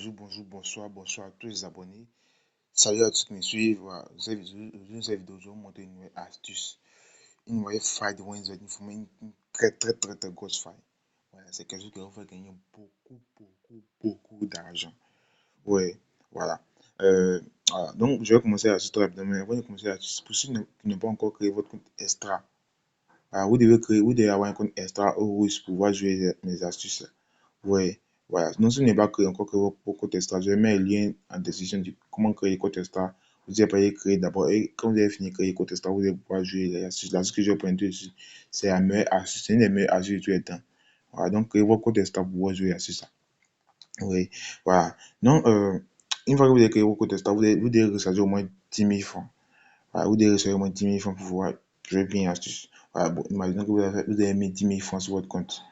bonsoir à tous les abonnés. Salut à tous qui me suivent. Voilà, dans cette vidéo, je vais vous montrer une nouvelle astuce. Une nouvelle faille de Windows. Une très grosse faille. Voilà, c'est quelque chose qui va vous faire gagner beaucoup d'argent. Ouais, voilà. Voilà. Donc, je vais commencer l'astuce très rapidement. Avant de commencer l'astuce, pour ceux qui n'ont pas encore créé votre compte extra, voilà, vous devez avoir un compte extra pour pouvoir jouer mes astuces. Ouais, voilà. Non, si vous n'avez pas créé encore créé votre compte extra, je vais mettre le lien en description de comment créer le compte extra. Vous allez pas créer d'abord et quand vous avez fini de créer le compte extra, vous allez pouvoir jouer les astuces. L'astuce que je vais prendre ici, c'est la meilleure astuce, c'est une des meilleures astuces de tous les temps. Voilà, donc créez votre compte extra pour pouvoir jouer à ça. Oui, voilà. Donc, une fois que vous avez créé votre compte extra, vous devez recharger au moins 10 000 francs. Voilà, vous devez recharger au moins 10 000 francs pour pouvoir jouer bien astuce. Voilà, bon, imaginez que vous avez mis 10 000 francs sur votre compte.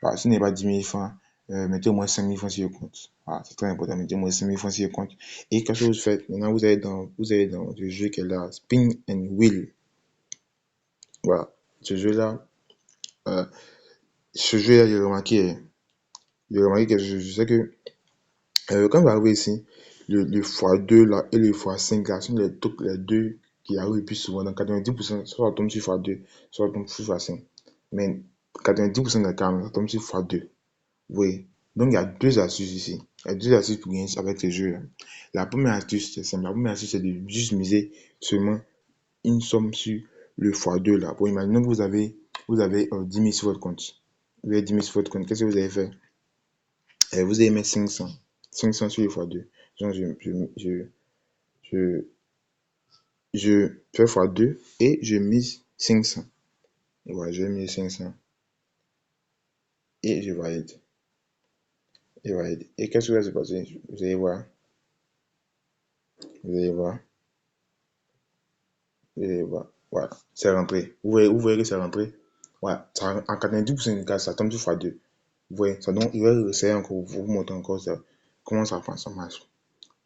Voilà, si ce n'est pas 10 000 francs, mettez au moins 5 000 francs sur le compte. Voilà, c'est très important, mettez au moins 5 000 francs sur le compte. Et qu'est-ce que vous faites? Maintenant, vous allez dans le jeu qui est là, Spin and Wheel. Voilà, ce jeu-là, euh, j'ai remarqué que je sais que quand vous arrivez ici, le x2 là et le x5 là sont les deux qui arrivent le plus souvent. Dans 90%, soit ça tombe sur x2, soit ça tombe sur x5. Mais 90% des cas, ça tombe sur x2. Oui. Donc il y a deux astuces ici. Il y a deux astuces pour gagner avec ce jeu-là. La première astuce, c'est simple. La première astuce, c'est de juste miser seulement une somme sur le x2 là. Pour imaginer que vous avez 10 000 sur votre compte. Vous avez 10 000 sur votre compte. Qu'est-ce que vous avez fait? Vous allez mettre 500. 500 sur le x2. Donc je fais x2 et je mise 500. Voilà, je mise 500 et je valide. Et qu'est-ce qui va se passer? Vous allez voir. Vous allez voir. Et voilà, voilà, c'est rentré. Vous voyez que c'est rentré. Voilà, ça, en 90% des cas, ça tombe sur x2. Vous voyez, ça, donc il va essayer encore, vous montrer encore ça, comment ça marche.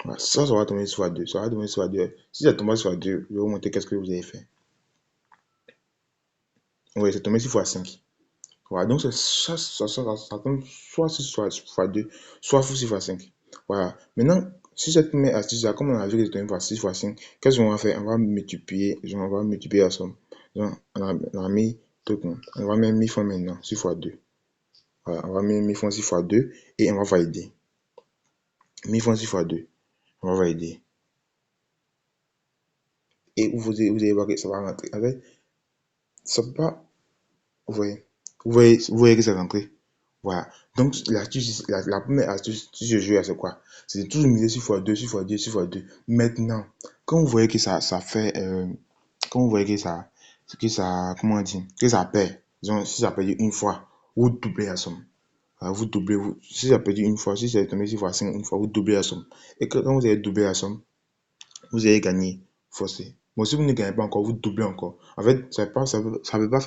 Voilà, ça va tomber sur x2. Ça va tomber sur x2. Si ça tombe sur x2, je vais vous montrer qu'est-ce que vous avez fait. Oui, c'est tombé sur x5. Voilà, donc ça tombe soit sur x2, soit sur x5. Voilà, maintenant, si cette première astuce là, comme on a vu que c'est tombé par 6 x5, qu'est-ce qu'on va faire? On va multiplier, la somme. Donc, on a mis tout, on va mettre 1000 francs maintenant, 6 x2. Voilà, on va mettre 1000 francs 6 x2 et on va valider. 1000 francs 6 x2, on va valider. Et vous allez voir que ça va rentrer. Avec, ça peut pas, vous voyez, vous voyez que c'est rentré. Voilà. Donc, la première astuce, si je joue à c'est quoi? C'est de toujours miser sur x2, sur x2, sur x2. Maintenant, quand vous voyez que ça fait, quand vous voyez comment on dit, que ça perd, disons, si ça perd une fois, vous doublez la somme. Voilà, vous doublez, si ça perd une fois, si c'est tombé sur x5 une fois, vous doublez la somme. Et quand vous avez doublé la somme, vous allez gagner forcé. Bon, si vous ne gagnez pas encore, vous doublez encore. En fait, ça ne peut pas faire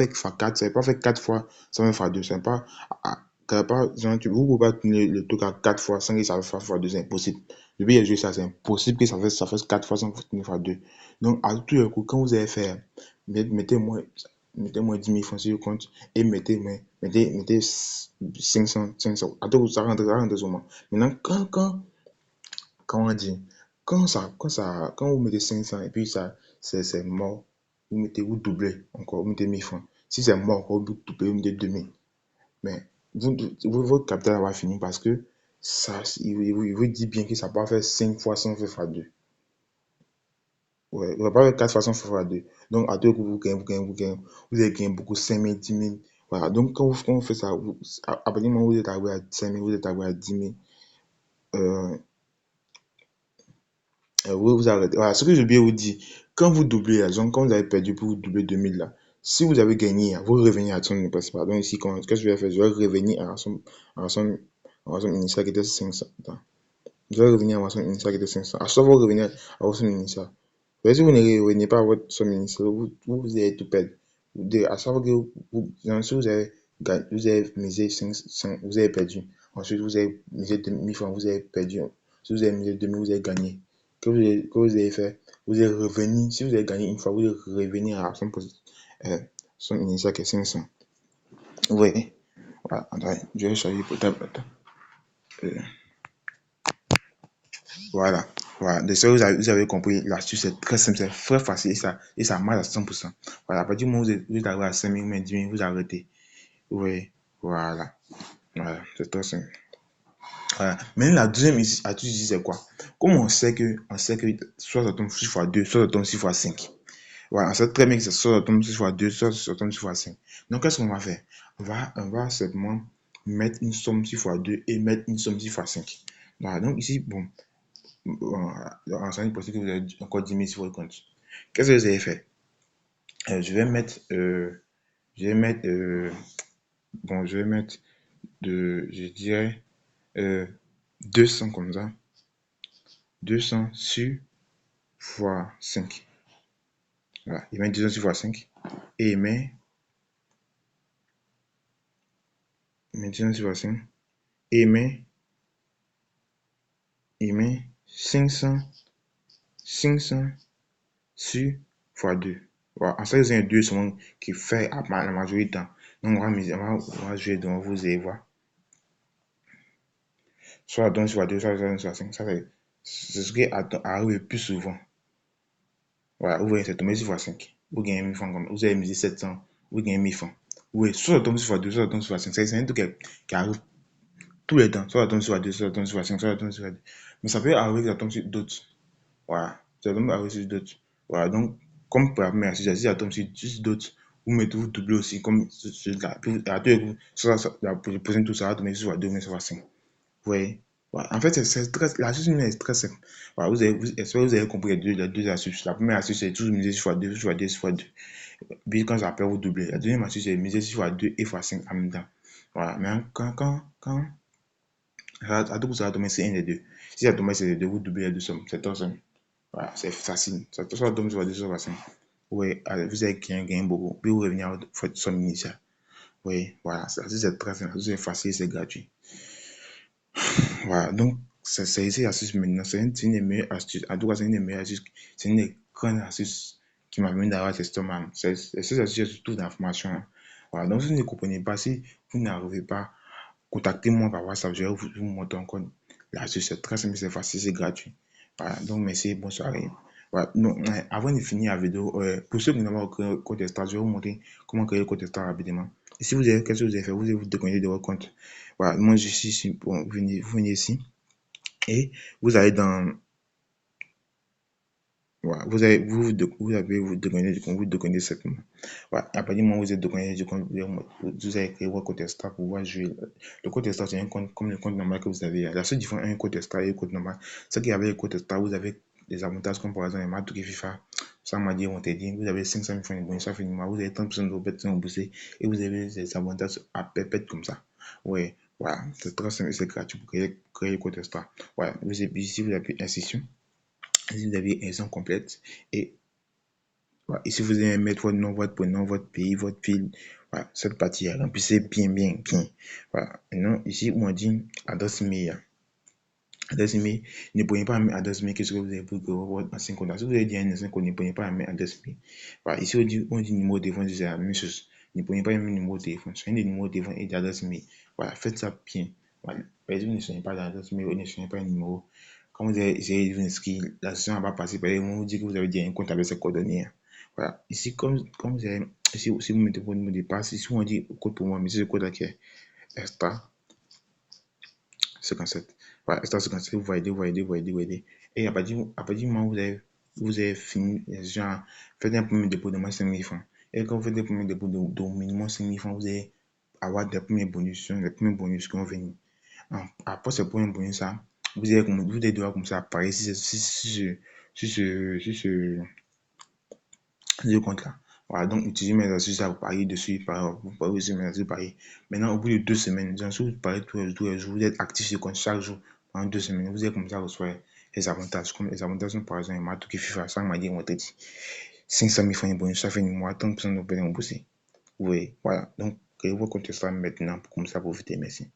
x4, ça ne peut pas faire 4 fois, ça fait x2. Ça ne peut pas, vous ne pouvez pas tenir le truc à 4 fois sans que ça fasse x2, c'est impossible. Depuis que j'ai joué ça, c'est impossible que ça fasse 4 fois sans que vous tenir x2. Donc, à tous les coups, quand vous allez faire, mettez-moi 10 000 francs sur le compte et mettez 500. Attends, ça rentre sur moi. Maintenant, quand on dit, quand vous mettez 500 et puis ça, c'est mort, vous doublez encore, vous mettez 1000 francs. Si c'est mort encore, vous doublez, vous mettez 2000. Mais votre capital va finir parce que ça, il vous dit bien que ça peut faire 5 fois sans faire x2. Ouais, il va pas faire 4 fois sans faire x2. Donc, à deux coups, vous allez gagner beaucoup, 5000, 10 000. Voilà, donc quand vous faites ça, à partir du moment où vous êtes arrivé à 5000, vous êtes arrivé à 10 000, vous arrêtez. Voilà, ce que j'ai bien vous dit, quand vous doublez la zone, quand vous avez perdu pour vous doubler 2000 là, si vous avez gagné, vous revenez à la somme principale. Donc ici, qu'est-ce que je vais faire? Je vais revenir à la somme initiale qui était 500. Attends. Je vais revenir à la somme initiale qui était 500. À chaque fois, vous revenez à votre somme initiale. Mais si vous ne revenez pas à votre somme initiale, vous allez tout perdre. À chaque fois que si vous avez misé 500, vous avez perdu. Ensuite, vous avez misé 2000 francs, vous avez perdu. Si vous avez misé 2000, vous avez gagné. Que vous avez fait? Vous allez revenir. Si vous avez gagné une fois, vous allez revenir à somme initiale qui est 500. Vous voyez? Voilà, attendez, je vais changer pour table. Voilà. Voilà. Donc, ça, vous avez compris, l'astuce est très simple, c'est très facile et ça marche à 100%. Voilà. À partir du moment où vous arrivez à 5 000 ou 10 000, vous arrêtez. Oui. Voilà. Voilà. C'est très simple. Voilà. Maintenant, la deuxième astuce ici, c'est quoi? Comme on sait que soit ça tombe 6 fois 2, soit ça tombe 6 fois 5. Voilà, on sait très bien que soit ça tombe 6 fois 2, soit ça tombe 6 fois 5. Donc, qu'est-ce qu'on va faire? On va simplement mettre une somme 6 fois 2 et mettre une somme 6 fois 5. Voilà, donc ici, bon, en ce possible que vous avez encore 10 000 sur votre compte. Qu'est-ce que vous avez fait? Je vais mettre, bon, je vais mettre je dirais, euh, 200 comme ça. 200 sur fois 5. Voilà, il met 200 sur fois 5 et il met 200 sur fois 5 et il met 500 sur fois 2. Voilà, en fait, c'est un 2 seulement qui fait la majorité du temps. Donc, on va jouer devant vous allez voir. Soit donne soit 2, soit 5. Ça, c'est ce qui arrive le plus souvent. Voilà, vous voyez, c'est tombé 6 fois 5. Vous gagnez 1000 francs. Vous avez misé 700. Vous gagnez 1000 francs. Oui, soit ça tombe 6 fois 2, soit ça tombe 6 fois 5. C'est un truc qui arrive tous les temps. Soit ça tombe 6 fois 2, soit ça tombe 6 fois 5, soit ça tombe 6 fois 2. Mais ça peut arriver que ça tombe sur d'autres. Voilà. Ça tombe arriver sur d'autres. Voilà, donc, comme pour la première, si ça tombe sur d'autres, vous doublez aussi, comme celui-là. Puis, à tous les coups, pour le prochain tout ça va tomber 6 fois 2, mais 6 fois 5. Oui. Ouais. En fait, l'astuce est très simple. Voilà, j'espère que vous avez compris les deux astuces. La première astuce, c'est toujours miser sur fois 2, sur fois 2, sur fois 2. Puis quand ça appelle, vous doublez. La deuxième astuce, c'est miser sur fois 2 et fois 5 en même temps. Voilà. Mais quand à tout coup, ça va tomber, c'est un des deux. Si ça tombe, c'est les deux, vous doublez les deux sommes. C'est très simple. Voilà, c'est facile. Ça tombe sur fois 2, sur fois 5. Oui, vous avez gagné beaucoup. Puis vous revenez à votre somme initiale. Oui, voilà. Ça, c'est très simple. C'est facile, c'est gratuit. Voilà, donc c'est ici l'astuce maintenant. C'est une des meilleures astuces. En tout cas, c'est une des meilleures astuces. C'est une des grandes astuces qui m'a permis d'avoir cet stomac. Ces astuces, surtout d'information. Voilà, donc si vous ne comprenez pas, si vous n'arrivez pas, contactez-moi par WhatsApp. Je vais vous montrer encore l'astuce. C'est très simple, c'est facile, c'est gratuit. Voilà, donc merci, bonne soirée. Voilà, donc, avant de finir la vidéo, pour ceux qui n'ont pas créé le code extra, je vais vous montrer comment créer le code extra rapidement. Et si qu'est-ce que vous avez fait? Vous allez vous déconnecter de votre compte. Voilà, moi je suis ici, bon, vous venez ici et vous allez dans, voilà, vous déconnecter du compte, vous déconnecter simplement. Voilà, à partir du moment où vous êtes déconnecté du compte, vous allez créer votre compte extra pour pouvoir jouer. Le compte extra, c'est un compte comme le compte normal que vous avez. La seule différence entre un compte extra et un compte normal, c'est qu'avec le compte extra, vous avez des avantages comme par exemple les matchs de FIFA. Ça m'a dit, on t'a dit, vous avez 500 000 francs de bonus, ça fait vous avez 30% de vos bêtes sont boostées et vous avez des avantages à pépette comme ça. Oui, voilà, c'est très simple, c'est gratuit pour créer le compte extra. Voilà, ici, vous avez institution. Ici, vous avez raison complète. Et voilà, ici, vous allez mettre votre nom, votre prénom, votre pays, votre ville. Voilà, cette partie, remplissez bien, bien, bien. Voilà. Maintenant, ici, on dit adresse email. Adresse email, ne prenez pas mettre adresse email, qu'est-ce que vous avez pour votre ancien compte. Si vous avez dit un ancien compte, ne prenez pas mettre adresse email. Voilà, ici, on dit numéro de téléphone, c'est la même chose. Ne prenez pas mettre numéro de téléphone. Soyez des numéros de téléphone et d'adresse email. Voilà, faites ça bien. Voilà. Par exemple, ne soyez pas d'adresse email, ne soyez pas un numéro. Quand vous avez essayé de vous inscrire, la session va pas passer. Par exemple, on vous dit que vous avez dit un compte avec ces coordonnées. Voilà. Ici, comme vous avez, si vous mettez votre mot de passe, ici, on dit code pour moi, mais c'est le code qui est extra 57. Voilà, extra 57, vous validez. Et à partir du moment où vous avez fini, genre, faites un premier dépôt de moins 5 000 francs. Et quand vous faites un premier dépôt de minimum 5 000 francs, vous allez avoir des premiers bonus, qui vont venir. Après ce premier bonus, ça, vous allez devoir commencer à parier sur ce compte-là. Voilà, donc utilisez mes astuces à vous parier dessus, vous pariez aussi mes astuces parier. Maintenant, au bout de 2 semaines, si vous pariez tous les jours, vous êtes actif sur le compte chaque jour pendant 2 semaines, vous allez commencer à recevoir les avantages. Comme les avantages sont par exemple, il m'a FIFA, ça m'a dit, on t'a dit 500 000 francs de bonus, ça fait une mois, 30% de bonus. Oui, voilà. Donc, créez vos comptes extra maintenant pour commencer à profiter. Merci.